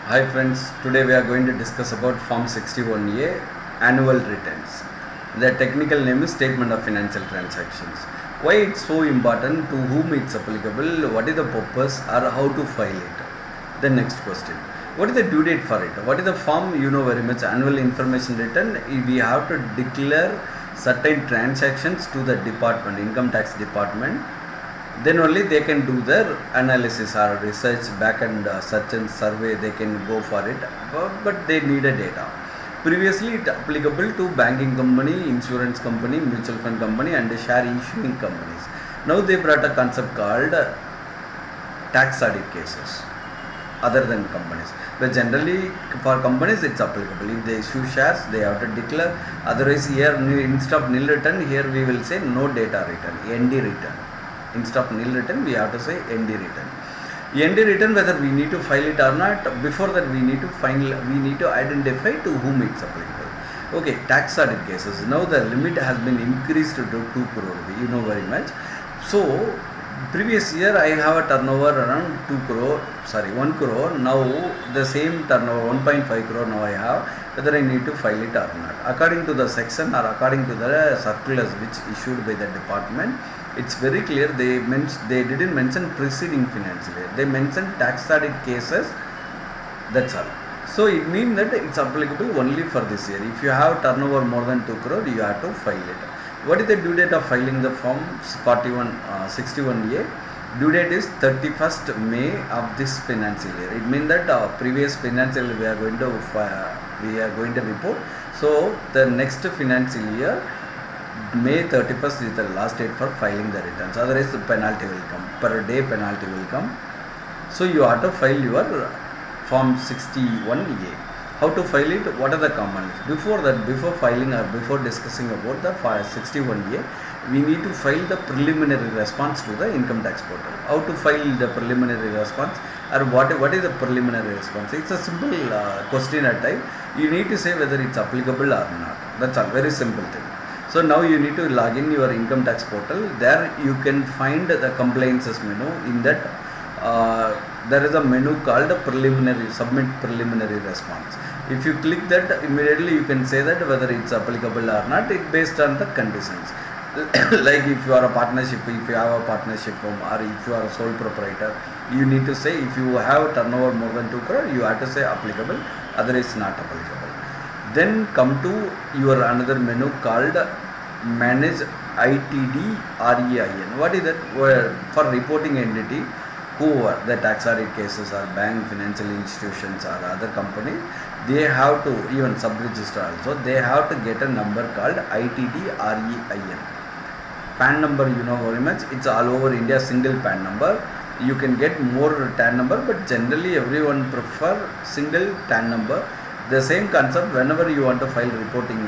Hi friends, today we are going to discuss about Form 61A annual returns. The technical name is Statement of Financial Transactions. Why it's so important, to whom it's applicable, what is the purpose or how to file it. The next question, what is the due date for it? What is the form? You know very much, annual information return. We have to declare certain transactions to the department, income tax department. Then only they can do their analysis or research, back and search and survey, they can go for it, but they need a data. Previously it applicable to banking company, insurance company, mutual fund company and share issuing companies. Now they brought a concept called tax audit cases other than companies, but generally for companies it's applicable. If they issue shares, they have to declare. Otherwise here instead of nil return, here we will say no data return, ND return. Instead of nil return, we have to say ND return. ND return, whether we need to file it or not, before that we need to identify to whom it's applicable. Okay, tax audit cases. Now the limit has been increased to 2 crore. You know very much. So previous year I have a turnover around 1 crore. Now the same turnover 1.5 crore now I have. Whether I need to file it or not, according to the section or according to the circulars which issued by the department, it's very clear. They didn't mention preceding financial year. They mentioned tax audit cases. That's all. So it means that it's applicable only for this year. If you have turnover more than 2 crore, you have to file it. What is the due date of filing the form 61A? Due date is 31st May of this financial year. It means that previous financial year we are going to report. So the next financial year, May 31st is the last date for filing the returns. Otherwise the penalty will come. Per day penalty will come. So you have to file your Form 61A. How to file it? What are the components? Before that, before filing or before discussing about the 61A, we need to file the preliminary response to the income tax portal. How to file the preliminary response, or what is the preliminary response? It's a simple questionnaire type. You need to say whether it's applicable or not. That's a very simple thing. So now you need to log in your income tax portal. There you can find the compliances menu. In that there is a menu called submit preliminary response. If you click that, immediately you can say that whether it's applicable or not. It's based on the conditions. Like if you are a partnership, if you have a partnership firm, or if you are a sole proprietor, you need to say if you have turnover more than 2 crore, you have to say applicable, otherwise not applicable. Then come to your another menu called Manage ITD REIN. What is that? For reporting entity, whoever the tax audit cases or bank, financial institutions or other companies, they have to, even sub-register also, they have to get a number called ITD REIN. PAN number, you know very much, it's all over India, single PAN number. You can get more TAN number, but generally everyone prefer single TAN number. The same concept, whenever you want to file reporting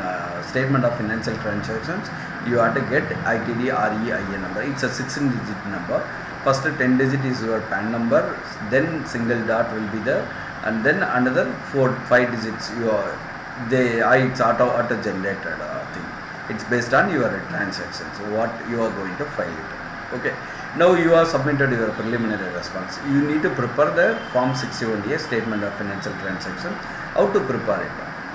statement of financial transactions, you have to get ITD REIN number. It's a 16-digit number. First 10 digit is your PAN number, then single dot will be there, and then another 5 digits it's auto generated thing. It's based on your transactions, what you are going to file it. Okay. Now you have submitted your preliminary response. You need to prepare the Form 61A statement of financial transaction. How to prepare it?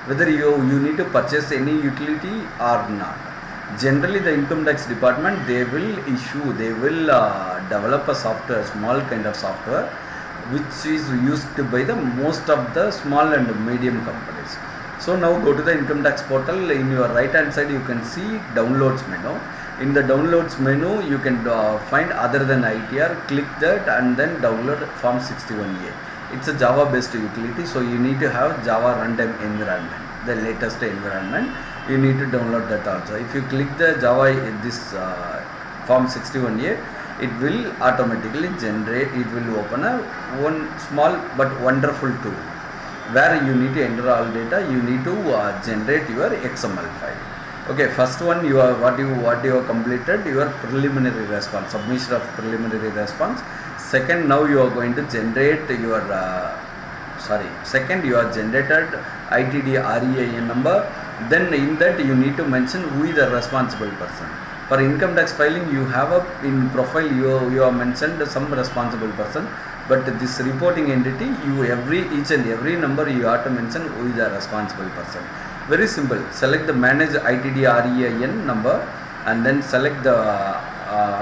Whether you need to purchase any utility or not. Generally the income tax department, they will develop a software, small kind of software, which is used by the most of the small and medium companies. So now go to the income tax portal. In your right hand side you can see downloads menu. In the downloads menu you can find other than ITR, click that and then download Form 61A. It's a Java based utility, so you need to have Java runtime environment, the latest environment. You need to download that also. If you click the Java Form 61A, it will automatically generate, it will open one small but wonderful tool where you need to enter all data. You need to generate your XML file. Okay, first one, what you have completed your preliminary response, submission of preliminary response. Second, now you are going to generate your second you are generated ITD REIN number. Then in that you need to mention who is the responsible person. For income tax filing, you have in profile you have mentioned some responsible person. but this reporting entity, each and every number you have to mention who is the responsible person. Very simple. Select the manage ITD REIN number and then select the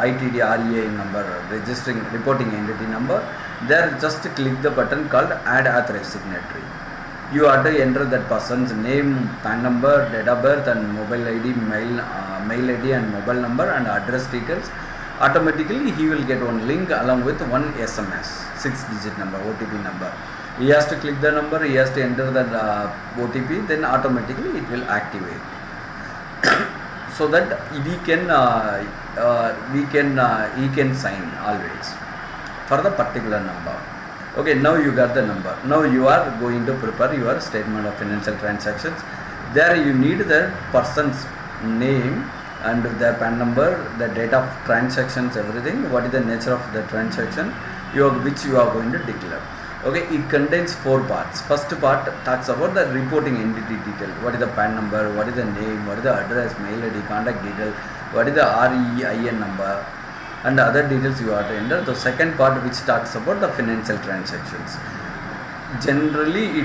ITD REIN number, registering reporting entity number. There just click the button called add authorized signatory. You have to enter that person's name, PAN number, date of birth and mobile ID, mail ID and mobile number and address details. Automatically he will get one link along with one SMS, 6-digit number, OTP number. He has to click the number, he has to enter the OTP, then automatically it will activate. So that he can sign always for the particular number. Okay, now you got the number. Now you are going to prepare your statement of financial transactions. There you need the person's name and their PAN number, the date of transactions, everything, what is the nature of the transaction which you are going to declare. Okay, it contains 4 parts. First part talks about the reporting entity detail. What is the PAN number, what is the name, what is the address, mail ID, contact detail, what is the REIN number and other details you have to enter. The second part which talks about the financial transactions. Generally you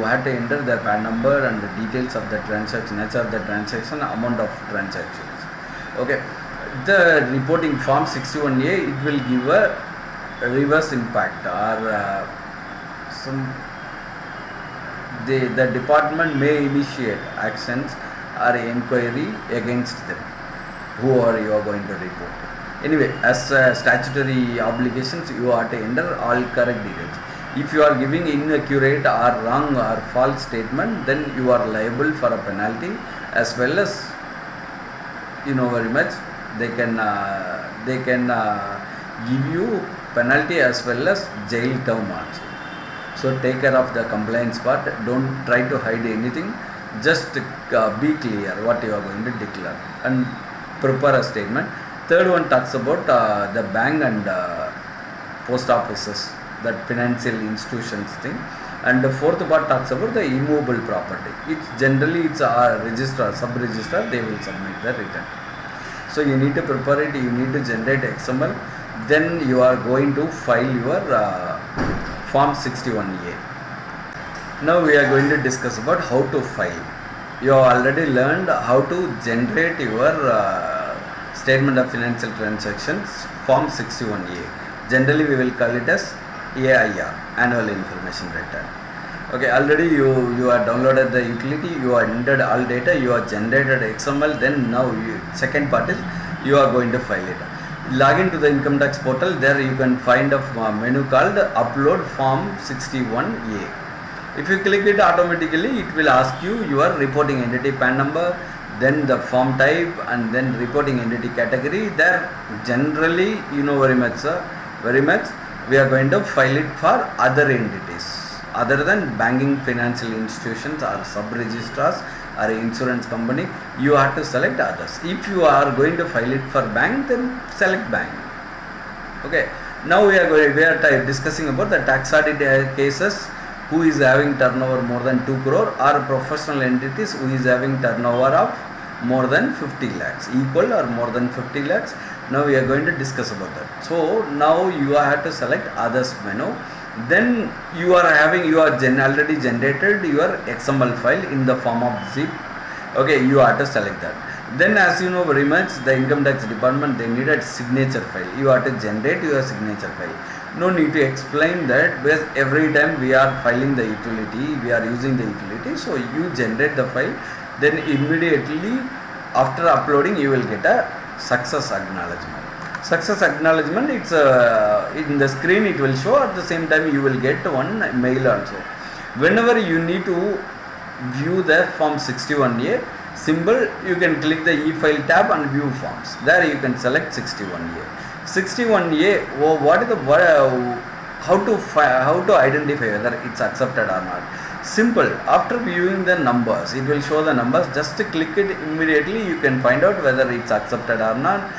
have to enter the PAN number and the details of the transaction, nature of the transaction, amount of transactions. Okay, the reporting form 61A, it will give a reverse impact or the department may initiate actions or inquiry against them, who are you are going to report. Anyway, as statutory obligations, you have to enter all correct details. If you are giving inaccurate or wrong or false statement, then you are liable for a penalty, as well as very much they can give you penalty as well as jail term also. So take care of the compliance part. Don't try to hide anything. Just be clear what you are going to declare and prepare a statement. Third one talks about the bank and post offices, that financial institutions thing. And the fourth part talks about the immovable property. It's a registrar, sub-registrar, they will submit the return. So you need to prepare it, you need to generate XML, then you are going to file your form 61A. Now we are going to discuss about how to file. You have already learned how to generate your statement of financial transactions, form 61A. Generally we will call it as AIR, annual information return. Okay, already you are downloaded the utility, you are entered all data, you are generated XML, then now second part is you are going to file it. Log into the income tax portal. There you can find a menu called upload form 61A. If you click it, automatically it will ask you your reporting entity PAN number, then the form type and then reporting entity category. There generally very much we are going to file it for other entities other than banking, financial institutions or sub-registrars or insurance company. You have to select others. If you are going to file it for bank, then select bank. Okay, now we are discussing about the tax audit cases who is having turnover more than 2 crore or professional entities who is having turnover of more than 50 lakhs, equal or more than 50 lakhs. Now we are going to discuss about that. So now you have to select others menu. Then you are already generated your XML file in the form of zip. Okay, you have to select that. Then as you know very much, the income tax department, they need a signature file. You have to generate your signature file. No need to explain that, because every time we are filing the utility, we are using the utility. So you generate the file, then immediately after uploading you will get a success acknowledgement. Success acknowledgement, it's in the screen it will show. At the same time you will get one mail also. Whenever you need to view the form 61A symbol, you can click the e-file tab and view forms. There you can select 61A. 61A, what is the how to identify whether it's accepted or not? Simple. After viewing the numbers, it will show the numbers. Just click it, immediately you can find out whether it's accepted or not.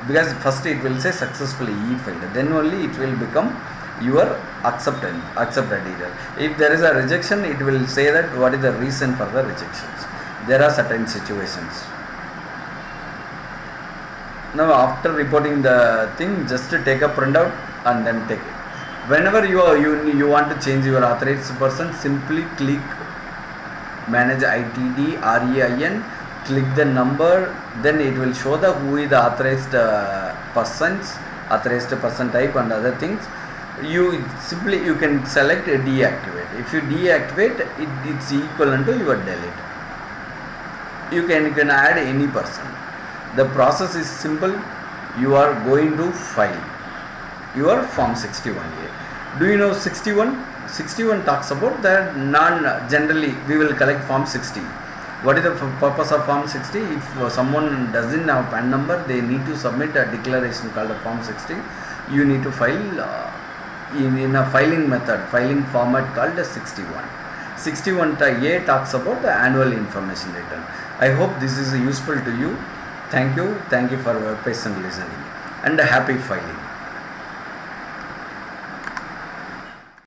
Because first it will say successfully e-filed, then only it will become your accepted detail. If there is a rejection, it will say that what is the reason for the rejections. There are certain situations. Now after reporting the thing, just to take a printout and then take it. Whenever you want to change your authorized person, simply click manage ITD REIN, click the number, then it will show the who is the authorized person type and other things. You can select deactivate. If you deactivate it, it's equivalent to your delete. You can add any person. The process is simple. You are going to file your form 61A. Do you know 61? 61 talks about that generally we will collect form 60. What is the purpose of form 60? If someone doesn't have PAN number, they need to submit a declaration called a form 60. You need to file in a filing format called a 61. 61A talks about the annual information return. I hope this is useful to you. Thank you for your patient listening and happy filing.